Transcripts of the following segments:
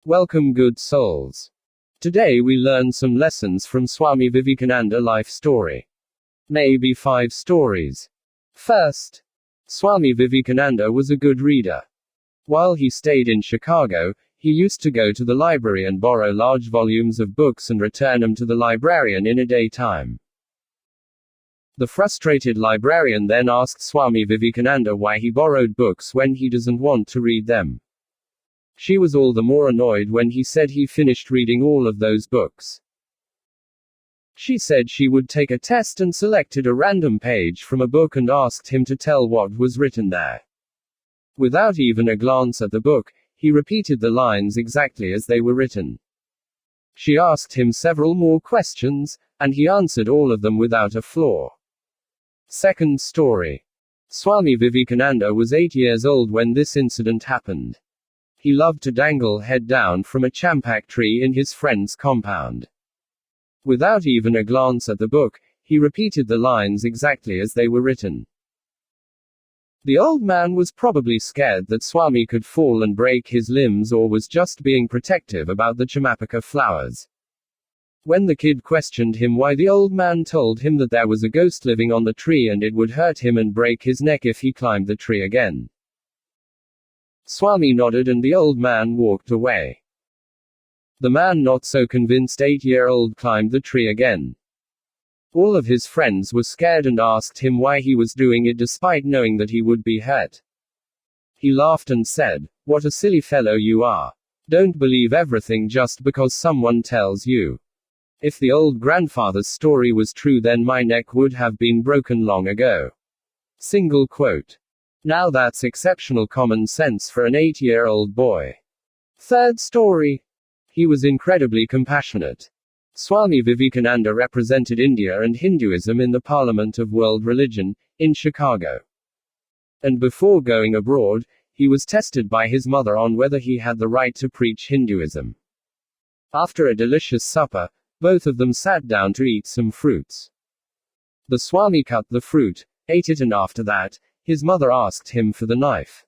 Welcome, good souls. Today we learn some lessons from Swami Vivekananda life story. Maybe 5 stories. First, Swami Vivekananda was a good reader. While he stayed in Chicago, he used to go to the library and borrow large volumes of books and return them to the librarian in a day time. The frustrated librarian then asked Swami Vivekananda why he borrowed books when he doesn't want to read them. She was all the more annoyed when he said he finished reading all of those books. She said she would take a test and selected a random page from a book and asked him to tell what was written there. Without even a glance at the book, he repeated the lines exactly as they were written. She asked him several more questions, and he answered all of them without a flaw. Second story. Swami Vivekananda was 8 years old when this incident happened. He loved to dangle head down from a champak tree in his friend's compound. Without even a glance at the book, he repeated the lines exactly as they were written. The old man was probably scared that Swami could fall and break his limbs or was just being protective about the chamapaka flowers. When the kid questioned him why, the old man told him that there was a ghost living on the tree and it would hurt him and break his neck if he climbed the tree again. Swami nodded and the old man walked away. The man, not so convinced 8-year-old, climbed the tree again. All of his friends were scared and asked him why he was doing it despite knowing that he would be hurt. He laughed and said, "What a silly fellow you are. Don't believe everything just because someone tells you. If the old grandfather's story was true, then my neck would have been broken long ago." Single quote. Now that's exceptional common sense for an 8-year-old boy. Third story. He was incredibly compassionate. Swami Vivekananda represented India and Hinduism in the Parliament of World Religion, in Chicago. And before going abroad, he was tested by his mother on whether he had the right to preach Hinduism. After a delicious supper, both of them sat down to eat some fruits. The Swami cut the fruit, ate it, and after that, his mother asked him for the knife.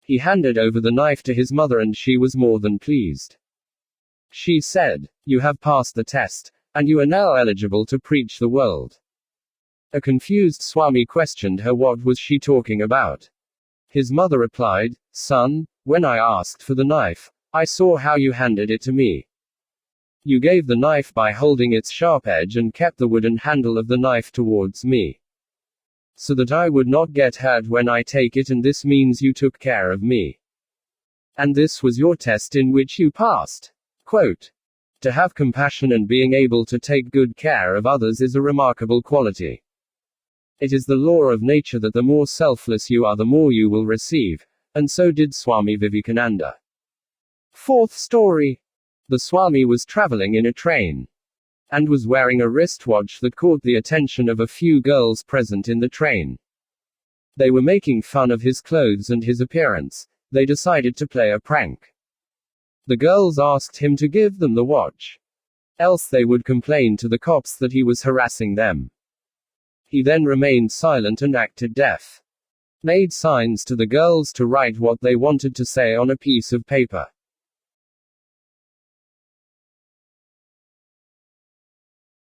He handed over the knife to his mother and she was more than pleased. She said, "You have passed the test, and you are now eligible to preach the world." A confused Swami questioned her what was she talking about. His mother replied, "Son, when I asked for the knife, I saw how you handed it to me. You gave the knife by holding its sharp edge and kept the wooden handle of the knife towards me, so that I would not get hurt when I take it, and this means you took care of me. And this was your test in which you passed." Quote. To have compassion and being able to take good care of others is a remarkable quality. It is the law of nature that the more selfless you are, the more you will receive, and so did Swami Vivekananda. Fourth story. The Swami was traveling in a train, and was wearing a wristwatch that caught the attention of a few girls present in the train. They were making fun of his clothes and his appearance. They decided to play a prank. The girls asked him to give them the watch, else they would complain to the cops that he was harassing them. He then remained silent and acted deaf. Made signs to the girls to write what they wanted to say on a piece of paper.